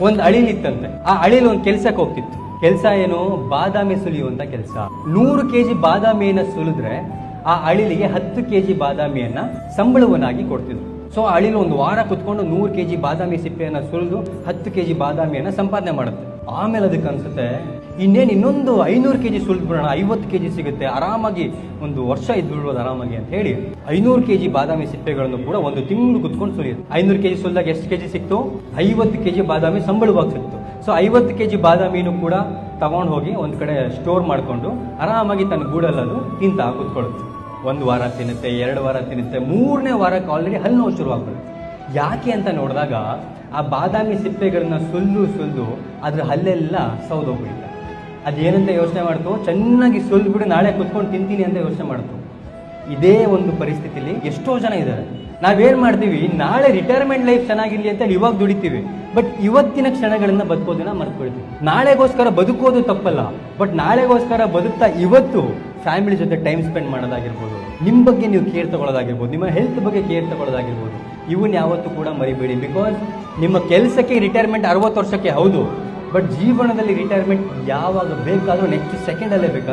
ಒಂದು ಅಳಿಲಿತ್ತಂತೆ. ಆ ಅಳಿಲ್ ಒಂದು ಕೆಲ್ಸಕ್ಕೆ ಹೋಗ್ತಿತ್ತು. ಕೆಲಸ ಏನು? ಬಾದಾಮಿ ಸುಲಿಯುವಂತ ಕೆಲಸ. 100 kg ಬಾದಾಮಿಯನ್ನ ಸುಲಿದ್ರೆ ಆ ಅಳಿಲಿಗೆ 10 kg ಬಾದಾಮಿಯನ್ನ ಸಂಬಳವನ್ನಾಗಿ ಕೊಡ್ತಿದ್ರು. ಸೊ ಆ ಅಳಿಲು ಒಂದು ವಾರ ಕುತ್ಕೊಂಡು 100 kg ಬಾದಾಮಿ ಸಿಪ್ಪೆಯನ್ನ ಸುಲಿದು 10 kg ಬಾದಾಮಿಯನ್ನ ಸಂಪಾದನೆ ಮಾಡುತ್ತೆ. ಆಮೇಲೆ ಅದಕ್ಕೆ ಅನ್ಸುತ್ತೆ, ಇನ್ನೊಂದು 500 kg ಸುಲಿದು ಬಿಡೋಣ, 50 kg ಸಿಗುತ್ತೆ, ಆರಾಮಾಗಿ ಒಂದು ವರ್ಷ ಇದ್ಬಿಡ್ಬೋದು ಆರಾಮಾಗಿ ಅಂತ ಹೇಳಿ 500 kg ಬಾದಾಮಿ ಸಿಪ್ಪೆಗಳನ್ನು ಕೂಡ ಒಂದು ತಿಂಗಳು ಕುತ್ಕೊಂಡು ಸುಲಿಯುತ್ತೆ. 500 kg ಸುಲಿದಾಗ ಎಷ್ಟು ಕೆಜಿ ಸಿಕ್ತು? 50 kg ಬಾದಾಮಿ ಸಂಬಳವಾಗಿ ಸಿಕ್ತು. ಸೊ 50 kg ಬಾದಾಮಿನೂ ಕೂಡ ತಗೊಂಡು ಹೋಗಿ ಒಂದ್ ಕಡೆ ಸ್ಟೋರ್ ಮಾಡ್ಕೊಂಡು ಆರಾಮಾಗಿ ತನ್ನ ಗೂಡಲ್ಲದು ತಿಂತ ಕುತ್ಕೊಳ್ಳುತ್ತೆ. 1 ವಾರ ತಿನ್ನುತ್ತೆ, 2 ವಾರ ತಿನ್ನುತ್ತೆ, 3ನೇ ವಾರಕ್ಕೆ ಆಲ್ರೆಡಿ ಹಲ್ಲು ನೋವು ಶುರುವಾಗ್ಬಿಡುತ್ತೆ. ಯಾಕೆ ಅಂತ ನೋಡಿದಾಗ ಆ ಬಾದಾಮಿ ಸಿಪ್ಪೆಗಳನ್ನ ಸುಲ್ದು ಅದ್ರ ಹಲ್ಲೆಲ್ಲ ಸೌದೋಗ್ಬಿಡುತ್ತೆ. ಅದೇನಂತ ಯೋಚನೆ ಮಾಡ್ತು, ಚೆನ್ನಾಗಿ ಸುಲ್ಬಿಡು ನಾಳೆ ಕುತ್ಕೊಂಡು ತಿಂತೀನಿ ಅಂತ ಯೋಚನೆ ಮಾಡ್ತು. ಇದೇ ಒಂದು ಪರಿಸ್ಥಿತಿಲಿ ಎಷ್ಟೋ ಜನ ಇದ್ದಾರೆ. ನಾವೇನ್ ಮಾಡ್ತೀವಿ, ನಾಳೆ ರಿಟೈರ್ಮೆಂಟ್ ಲೈಫ್ ಚೆನ್ನಾಗಿರ್ಲಿ ಅಂತ ಇವಾಗ ದುಡಿತೀವಿ, ಬಟ್ ಇವತ್ತಿನ ಕ್ಷಣಗಳನ್ನ ಬದುಕೋದನ್ನ ಮರ್ತ್ಕೊಳ್ತೀವಿ. ನಾಳೆಗೋಸ್ಕರ ಬದುಕೋದು ತಪ್ಪಲ್ಲ, ಬಟ್ ನಾಳೆಗೋಸ್ಕರ ಬದುಕ್ತಾ ಇವತ್ತು ಫ್ಯಾಮಿಲಿ ಜೊತೆ ಟೈಮ್ ಸ್ಪೆಂಡ್ ಮಾಡೋದಾಗಿರ್ಬೋದು, ನಿಮ್ಮ ಬಗ್ಗೆ ನೀವು ಕೇರ್ ತಗೊಳ್ಳೋದಾಗಿರ್ಬೋದು, ನಿಮ್ಮ ಹೆಲ್ತ್ ಬಗ್ಗೆ ಕೇರ್ ತಗೊಳ್ಳೋದಾಗಿರ್ಬೋದು, ಇವನ್ ಯಾವತ್ತೂ ಕೂಡ ಮರಿಬೇಡಿ. ಬಿಕಾಸ್ ನಿಮ್ಮ ಕೆಲಸಕ್ಕೆ ರಿಟೈರ್ಮೆಂಟ್ 60 ವರ್ಷಕ್ಕೆ ಹೌದು, ಬಟ್ ಜೀವನದಲ್ಲಿ ರಿಟೈರ್ಮೆಂಟ್ ಯಾವಾಗ ಬೇಕಾದರೂ ನೆಕ್ಸ್ಟ್ ಸೆಕೆಂಡಲ್ಲೇ ಬೇಕಾದ್ರೆ